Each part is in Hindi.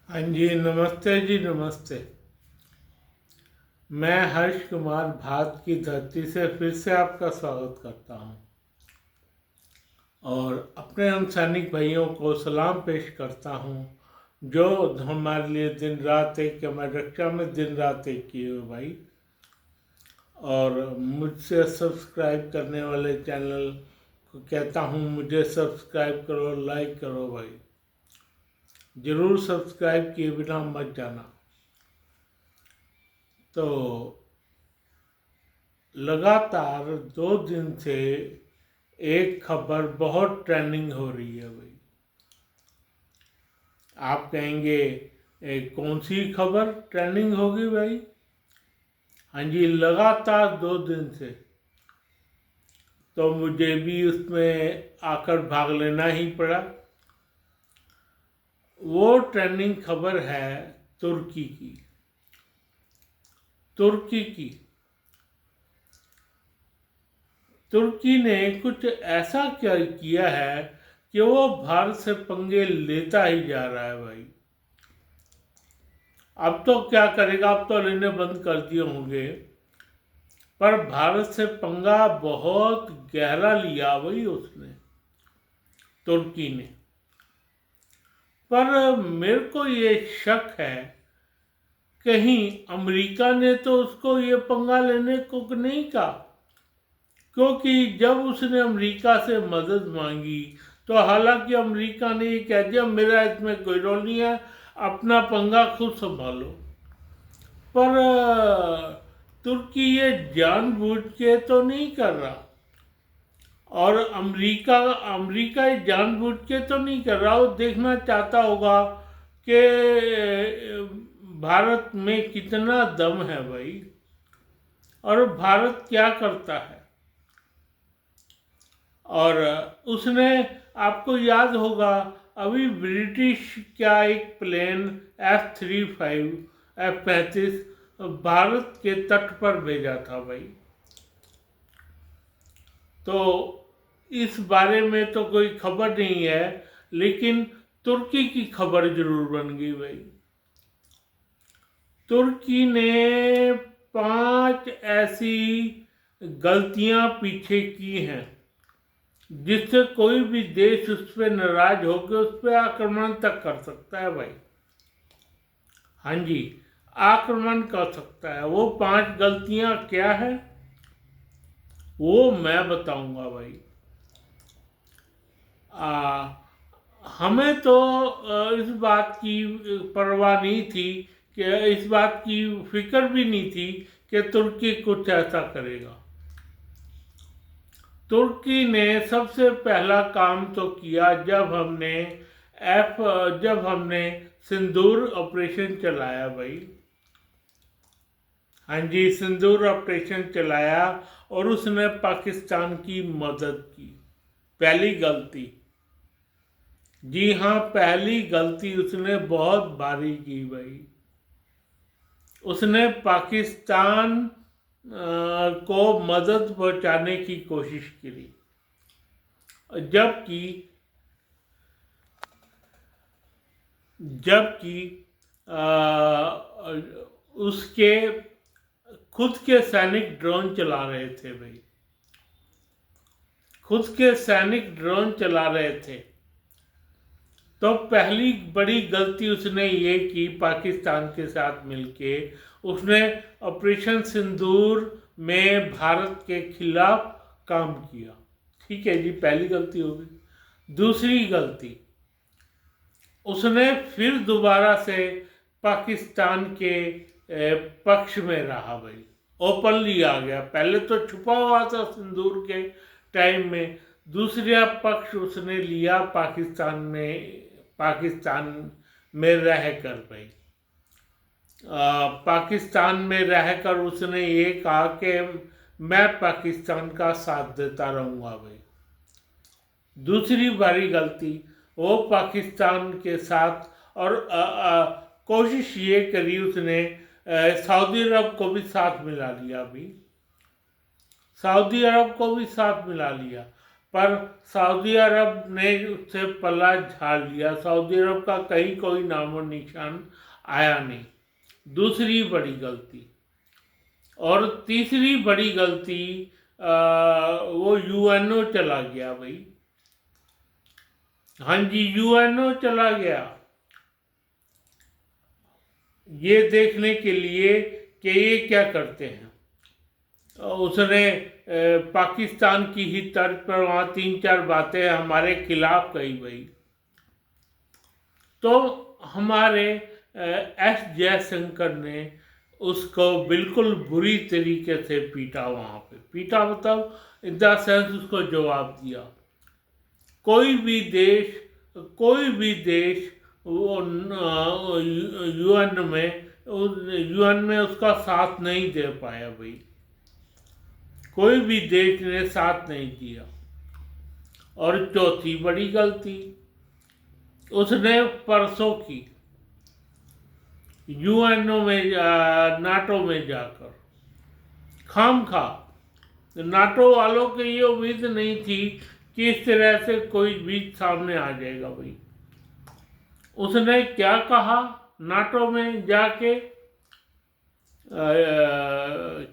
हाँ जी, नमस्ते जी, नमस्ते। मैं हर्ष कुमार भारत की धरती से फिर से आपका स्वागत करता हूँ और अपने उन सैनिक भाइयों को सलाम पेश करता हूँ जो हमारे लिए दिन रात एक, हमारी रक्षा में दिन रात एक किए हुए भाई। और मुझसे सब्सक्राइब करने वाले चैनल को कहता हूँ, मुझे सब्सक्राइब करो, लाइक करो भाई। ज़रूर सब्सक्राइब किए बिना मत जाना। तो लगातार 2 दिन से एक खबर बहुत ट्रेंडिंग हो रही है भाई। आप कहेंगे कौन सी खबर ट्रेंडिंग होगी भाई? हाँ जी, लगातार 2 दिन से। तो मुझे भी उसमें आकर भाग लेना ही पड़ा। वो ट्रेंडिंग खबर है तुर्की की। तुर्की की तुर्की ने कुछ ऐसा क्या किया है कि वो भारत से पंगे लेता ही जा रहा है भाई। अब तो क्या करेगा, अब तो लेने बंद कर दिए होंगे, पर भारत से पंगा बहुत गहरा लिया भाई उसने, तुर्की ने। पर मेरे को ये शक है, कहीं अमेरिका ने तो उसको ये पंगा लेने को नहीं कहा, क्योंकि जब उसने अमेरिका से मदद मांगी तो हालांकि अमेरिका ने ये कह दिया मेरा इसमें कोई रोल नहीं है, अपना पंगा खुद संभालो। पर तुर्की ये जानबूझ के तो नहीं कर रहा, और अमेरिका अमेरिका ये जानबूझ के तो नहीं कर रहा। वो देखना चाहता होगा कि भारत में कितना दम है भाई, और भारत क्या करता है। और उसने, आपको याद होगा, अभी ब्रिटिश क्या एक प्लेन F-35 F-35 भारत के तट पर भेजा था भाई। तो इस बारे में तो कोई खबर नहीं है, लेकिन तुर्की की खबर जरूर बन गई भाई। तुर्की ने 5 ऐसी गलतियां पीछे की हैं जिससे कोई भी देश उस पर नाराज होकर उस पर आक्रमण तक कर सकता है भाई। हाँ जी, आक्रमण कर सकता है। वो 5 गलतियां क्या है वो मैं बताऊंगा भाई। हमें तो इस बात की परवाह नहीं थी, कि इस बात की फिक्र भी नहीं थी कि तुर्की कुछ ऐसा करेगा। तुर्की ने सबसे पहला काम तो किया जब हमने सिंदूर ऑपरेशन चलाया भाई। हाँ जी, सिंदूर ऑपरेशन चलाया और उसने पाकिस्तान की मदद की। पहली गलती, जी हाँ, पहली गलती उसने बहुत भारी की भाई। उसने पाकिस्तान को मदद पहुंचाने की कोशिश की, जबकि जबकि उसके खुद के सैनिक ड्रोन चला रहे थे भाई। खुद के सैनिक ड्रोन चला रहे थे। तो पहली बड़ी गलती उसने ये की, पाकिस्तान के साथ मिलके उसने ऑपरेशन सिंदूर में भारत के खिलाफ काम किया। ठीक है जी, पहली गलती हो गई। दूसरी गलती, उसने फिर दोबारा से पाकिस्तान के पक्ष में रहा भाई। ओपनली आ गया, पहले तो छुपा हुआ था सिंदूर के टाइम में। दूसरा पक्ष उसने लिया पाकिस्तान में रहकर भाई। पाकिस्तान में रहकर उसने ये कहा कि मैं पाकिस्तान का साथ देता रहूँगा भाई। दूसरी बड़ी गलती, वो पाकिस्तान के साथ, और कोशिश ये करी उसने, सऊदी अरब को भी साथ मिला लिया अभी। सऊदी अरब को भी साथ मिला लिया, पर सऊदी अरब ने उससे पल्ला झाड़ लिया। सऊदी अरब का कहीं कोई नामो निशान आया नहीं। दूसरी बड़ी गलती। और तीसरी बड़ी गलती, वो यूएनओ चला गया भाई। हाँ जी, यूएनओ चला गया ये देखने के लिए कि ये क्या करते हैं। उसने पाकिस्तान की ही तर्ज पर वहाँ 3-4 बातें हमारे खिलाफ कही भाई। तो हमारे एस जयशंकर ने उसको बिल्कुल बुरी तरीके से पीटा। वहाँ पे पीटा मतलब इन द सेंस उसको जवाब दिया। कोई भी देश वो यूएन में उसका साथ नहीं दे पाया भाई। कोई भी देश ने साथ नहीं दिया। और चौथी बड़ी गलती उसने परसों की यूएनओ में नाटो में जाकर खामखा। नाटो वालों की ये उम्मीद नहीं थी कि इस तरह से कोई भी सामने आ जाएगा भाई। उसने क्या कहा नाटो में जाके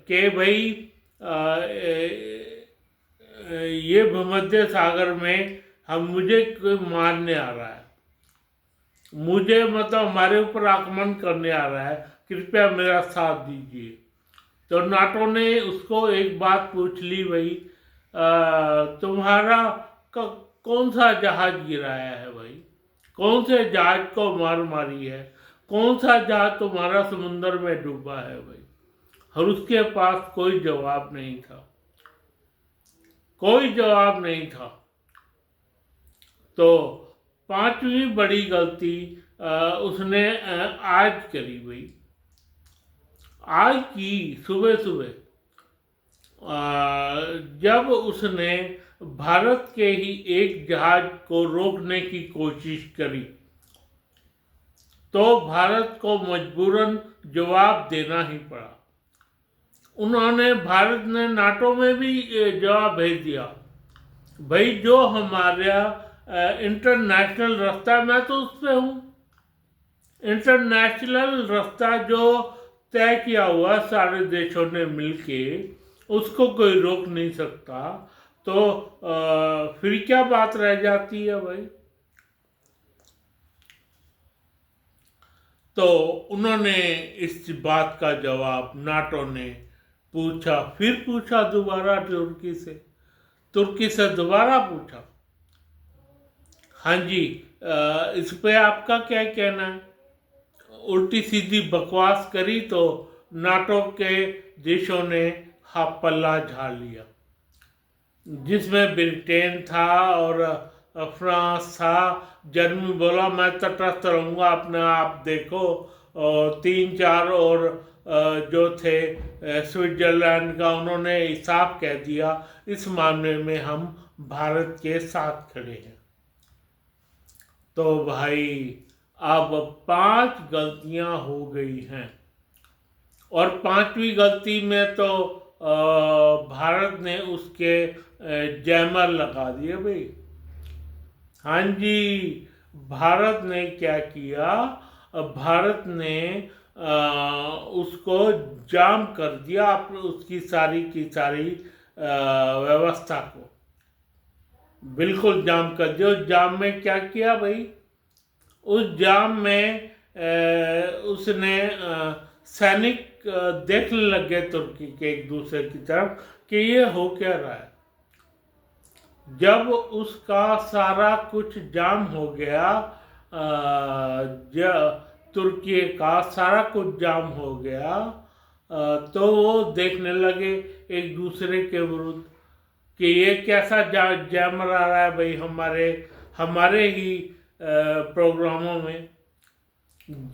कि भाई ये भूमध्य सागर में मुझे कोई मारने आ रहा है, मुझे मतलब हमारे ऊपर आक्रमण करने आ रहा है, कृपया मेरा साथ दीजिए। तो नाटो ने उसको एक बात पूछ ली भाई, तुम्हारा कौन सा जहाज गिराया है भाई, कौन से जहाज को मार मारी है, कौन सा जहाज तुम्हारा समुंदर में डूबा है भाई। और उसके पास कोई जवाब नहीं था, कोई जवाब नहीं था। तो पांचवी बड़ी गलती उसने आज करी भाई। आज की सुबह सुबह जब उसने भारत के ही एक जहाज को रोकने की कोशिश करी तो भारत को मजबूरन जवाब देना ही पड़ा। भारत ने नाटो में भी जवाब भेज दिया भाई, जो हमारा इंटरनेशनल रास्ता, मैं तो उस पर हूँ, इंटरनेशनल रास्ता जो तय किया हुआ सारे देशों ने मिलके, उसको कोई रोक नहीं सकता। तो फिर क्या बात रह जाती है भाई। तो उन्होंने इस बात का जवाब नाटो ने पूछा, फिर पूछा दोबारा तुर्की से दोबारा पूछा। हाँ जी, इस पे आपका क्या कहना है। उल्टी सीधी बकवास करी तो नाटो के देशों ने पल्ला झाड़ लिया, जिसमें ब्रिटेन था और फ्रांस था। जर्मनी बोला मैं तटस्थ रहूँगा, अपने आप देखो। और 3-4 और जो थे स्विट्जरलैंड का, उन्होंने साफ कह दिया इस मामले में हम भारत के साथ खड़े हैं। तो भाई अब 5 गलतियां हो गई हैं और 5वीं गलती में तो भारत ने उसके जैमर लगा दिए भाई। हाँ जी, भारत ने क्या किया, भारत ने उसको जाम कर दिया, उसकी सारी की सारी व्यवस्था को बिल्कुल जाम कर दिया। उस जाम में क्या किया भाई, उस जाम में उसने सैनिक देखने लग गए तुर्की के एक दूसरे की तरफ कि ये हो क्या रहा है। जब उसका सारा कुछ जाम हो गया, तुर्की का सारा कुछ जाम हो गया, तो वो देखने लगे एक दूसरे के विरुद्ध कि ये कैसा जैमर आ रहा है भाई, हमारे ही प्रोग्रामों में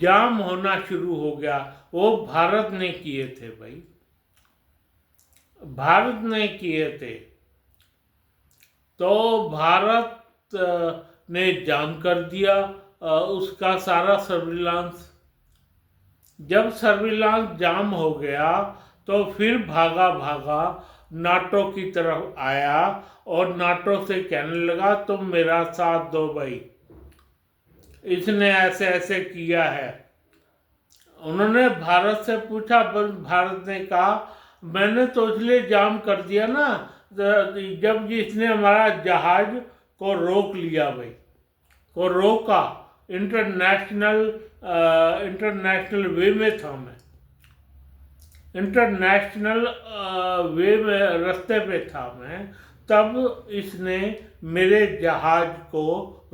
जाम होना शुरू हो गया। वो भारत ने किए थे भाई, भारत ने किए थे। तो भारत ने जाम कर दिया उसका सारा सर्विलांस। जब सर्विलांस जाम हो गया तो फिर भागा नाटो की तरफ आया और नाटो से कहने लगा तुम मेरा साथ दो भाई, इसने ऐसे ऐसे किया है। उन्होंने भारत से पूछा, पर भारत ने कहा मैंने तो इसलिए जाम कर दिया ना जब इसने हमारा जहाज को रोक लिया भाई, को रोका। इंटरनेशनल इंटरनेशनल वे में था मैं, इंटरनेशनल वे में रास्ते पे था मैं, तब इसने मेरे जहाज को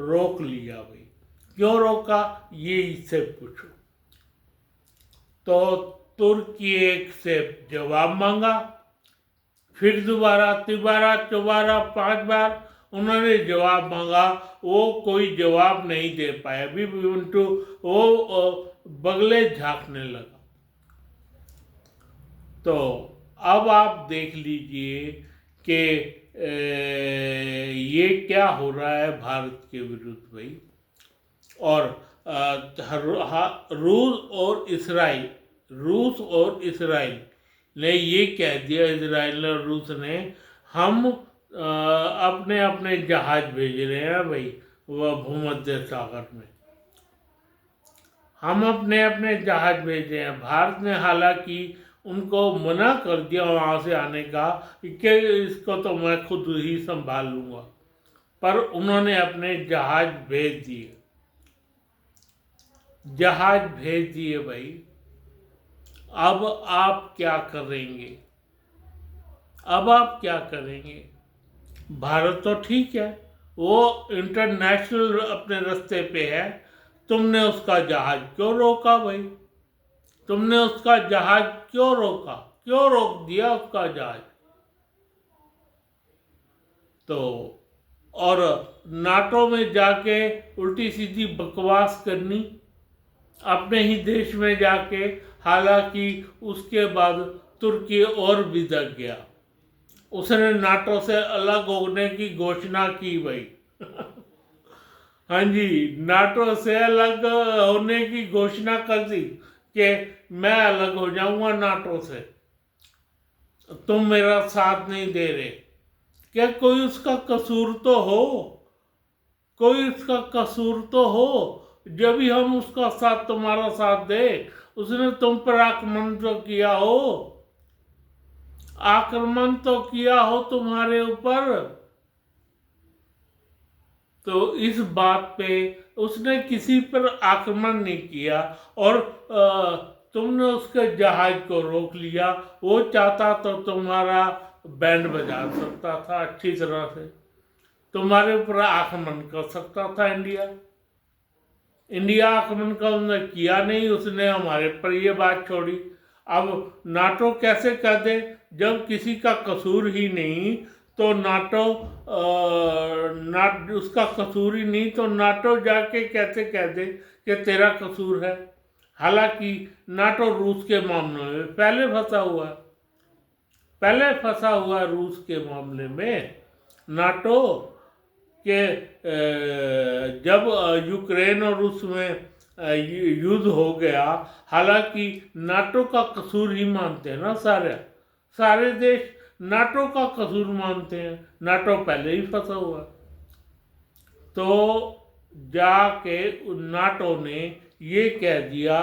रोक लिया भाई। क्यों रोका ये इससे पूछो। तो तुर्की एक से जवाब मांगा, फिर दोबारा, तिबारा, चौबारा, 5 बार उन्होंने जवाब मांगा, वो कोई जवाब नहीं दे पाया। अभी उनको वो बगले झांकने लगा। तो अब आप देख लीजिए कि ये क्या हो रहा है भारत के विरुद्ध भाई। और रूस और इसराइल ने ये कह दिया, इसराइल और रूस ने, हम अपने अपने जहाज भेज रहे हैं भाई वह भूमध्य सागर में, हम अपने अपने जहाज भेज रहे हैं। भारत ने हालांकि उनको मना कर दिया वहाँ से आने का कि इसको तो मैं खुद ही संभाल लूँगा, पर उन्होंने अपने जहाज भेज दिए, जहाज भेज दिए भाई। अब आप क्या करेंगे? अब आप क्या करेंगे? भारत तो ठीक है, वो इंटरनेशनल अपने रास्ते पे है, तुमने उसका जहाज क्यों रोका भाई? तुमने उसका जहाज क्यों रोका? क्यों रोक दिया उसका जहाज? तो और नाटो में जाके उल्टी सीधी बकवास करनी अपने ही देश में जाके। हालांकि उसके बाद तुर्की और भी दग गया, उसने नाटो से अलग होने की घोषणा की भाई। हाँ जी, नाटो से अलग होने की घोषणा कर दी कि मैं अलग हो जाऊंगा नाटो से, तुम मेरा साथ नहीं दे रहे। क्या कोई उसका कसूर तो हो? कोई उसका कसूर तो हो जब भी हम उसका साथ, तुम्हारा साथ दे। उसने तुम पर आक्रमण तो किया हो, आक्रमण तो किया हो तुम्हारे ऊपर। तो इस बात पे उसने किसी पर आक्रमण नहीं किया और तुमने उसके जहाज को रोक लिया। वो चाहता तो तुम्हारा बैंड बजा सकता था अच्छी तरह से, तुम्हारे ऊपर आक्रमण कर सकता था इंडिया आक्रमण का उसने किया नहीं, उसने हमारे पर ये बात छोड़ी। अब नाटो कैसे कह दे जब किसी का कसूर ही नहीं, तो नाटो उसका कसूर ही नहीं, तो नाटो जाके कैसे कह दे कि तेरा कसूर है? हालांकि नाटो रूस के मामले में पहले फंसा हुआ रूस के मामले में। नाटो के जब यूक्रेन और रूस में युद्ध हो गया, हालांकि नाटो का कसूर ही मानते हैं ना सारे देश, नाटो का कसूर मानते हैं, नाटो पहले ही फंसा हुआ। तो जाके नाटो ने ये कह दिया,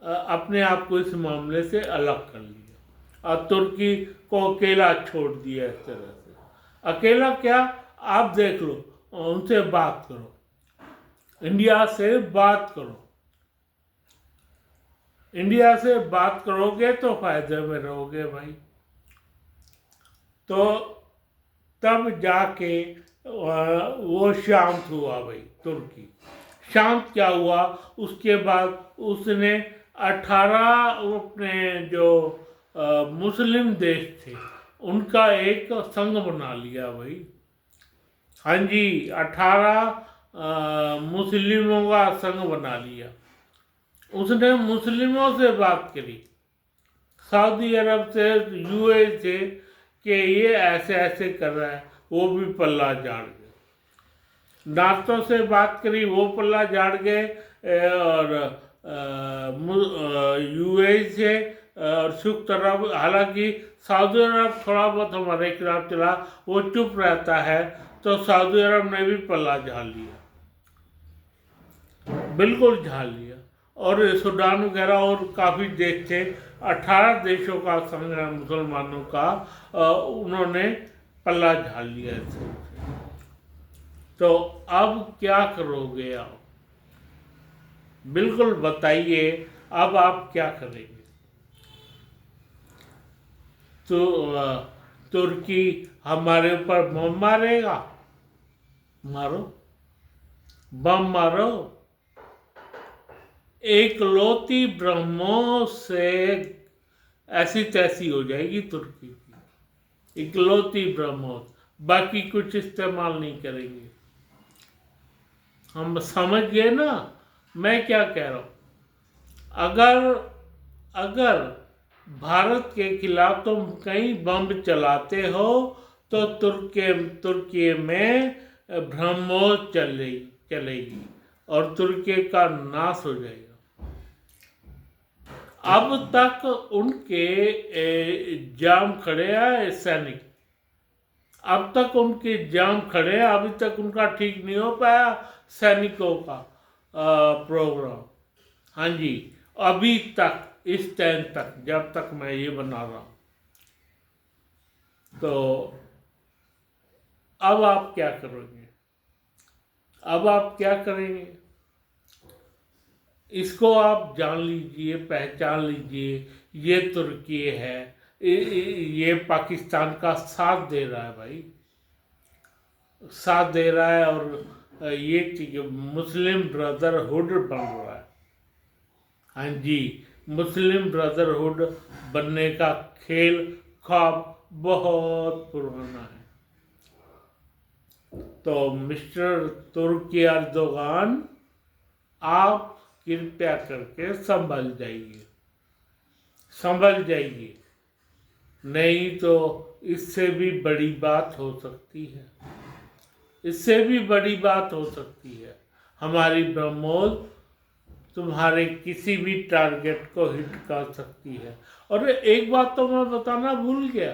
अपने आप को इस मामले से अलग कर लिया और तुर्की को अकेला छोड़ दिया। इस तरह से अकेला क्या, आप देख लो, उनसे बात करो, इंडिया से बात करो, इंडिया से बात करोगे तो फायदे में रहोगे भाई। तो तब जाके वो शांत हुआ भाई, तुर्की शांत क्या हुआ। उसके बाद उसने 18 अपने जो मुस्लिम देश थे उनका एक संघ बना लिया भाई। हाँ जी, 18 मुस्लिमों का संघ बना लिया। उसने मुस्लिमों से बात करी, सऊदी अरब से, यूए से, कि ये ऐसे ऐसे कर रहा है, वो भी पल्ला झाड़ गए। नाटो से बात करी, वो पल्ला झाड़ गए। और यूए से और संयुक्त अरब, हालांकि सऊदी अरब थोड़ा बहुत हमारे खिलाफ चला, वो चुप रहता है, तो सऊदी अरब ने भी पल्ला झाड़ लिया, बिल्कुल झाड़ लिया। और सूडान वगैरह और काफ़ी देश थे, 18 देशों का संघ है मुसलमानों का, उन्होंने पल्ला झाड़ लिया इससे। तो अब क्या करोगे आप, बिल्कुल बताइए, अब आप क्या करेंगे? तो तुर्की हमारे ऊपर बम मारेगा, मारो, बम मारो। एकलौती ब्रह्मोस से ऐसी तैसी हो जाएगी तुर्की की, इकलौती ब्रह्मोस, बाकी कुछ इस्तेमाल नहीं करेंगे। हम समझ गए ना मैं क्या कह रहा हूं? अगर भारत के खिलाफ तुम कहीं बम चलाते हो तो तुर्की में ब्रह्मोस चलेगी और तुर्की का नाश हो जाएगा। अब तक उनके जाम खड़े हैं सैनिक, अब तक उनके जाम खड़े हैं, अभी तक उनका ठीक नहीं हो पाया सैनिकों का प्रोग्राम। हाँ जी, अभी तक, इस टाइम तक, जब तक मैं ये बना रहा हूं। तो अब आप क्या करोगे? अब आप क्या करेंगे? इसको आप जान लीजिए, पहचान लीजिए, ये तुर्की है, ये पाकिस्तान का साथ दे रहा है भाई, साथ दे रहा है, और ये मुस्लिम ब्रदरहुड बन रहा है। हाँ जी, मुस्लिम ब्रदरहुड बनने का खेल ख्वाब बहुत पुराना है। तो मिस्टर तुर्की अर्दोगान, आप कृपया करके संभल जाइए, संभल जाइए, नहीं तो इससे भी बड़ी बात हो सकती है, इससे भी बड़ी बात हो सकती है। हमारी ब्रह्मोस तुम्हारे किसी भी टारगेट को हिट कर सकती है। और एक बात तो मैं बताना भूल गया,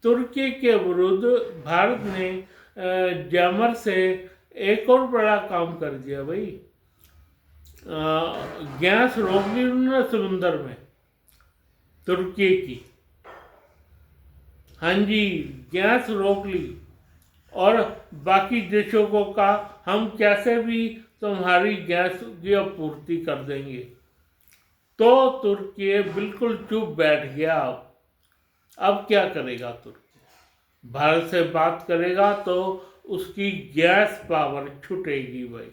तुर्की के विरुद्ध भारत ने जैमर से एक और बड़ा काम कर दिया भाई, गैस रोक दी उन्होंने समुंदर में, तुर्की की। हाँ जी, गैस रोक ली, और बाकी देशों को कहा हम कैसे भी तुम्हारी गैस की आपूर्ति कर देंगे। तो तुर्की बिल्कुल चुप बैठ गया। अब क्या करेगा तुर्की? भारत से बात करेगा तो उसकी गैस पावर छूटेगी भाई,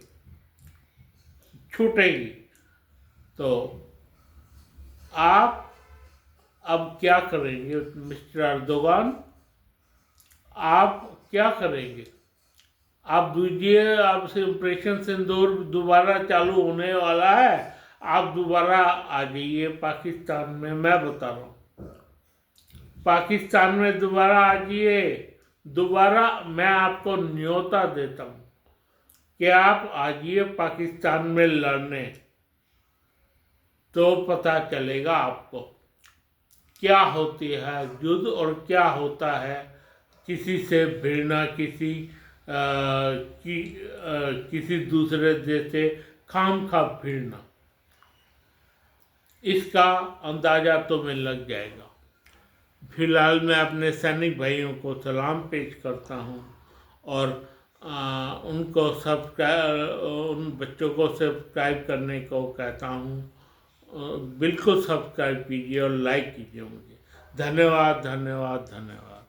छूटेगी। तो आप अब क्या करेंगे मिस्टर अर्दोगान? आप क्या करेंगे? आप दीजिए, आपसे ऑपरेशन सिंदूर दोबारा चालू होने वाला है, आप दोबारा आ जाइए पाकिस्तान में, मैं बता रहा हूँ, पाकिस्तान में दोबारा आ जाइए, दोबारा मैं आपको न्योता देता हूँ कि आप आ जाइए पाकिस्तान में लड़ने, तो पता चलेगा आपको क्या होती है युद्ध और क्या होता है किसी से भिड़ना, किसी दूसरे देश से खामखा भिड़ना, इसका अंदाजा तुम्हें लग जाएगा। फिलहाल मैं अपने सैनिक भाइयों को सलाम पेश करता हूँ, और उनको उन बच्चों को सब्सक्राइब करने को कहता हूँ। बिल्कुल सब्सक्राइब कीजिए और लाइक कीजिए मुझे। धन्यवाद, धन्यवाद, धन्यवाद।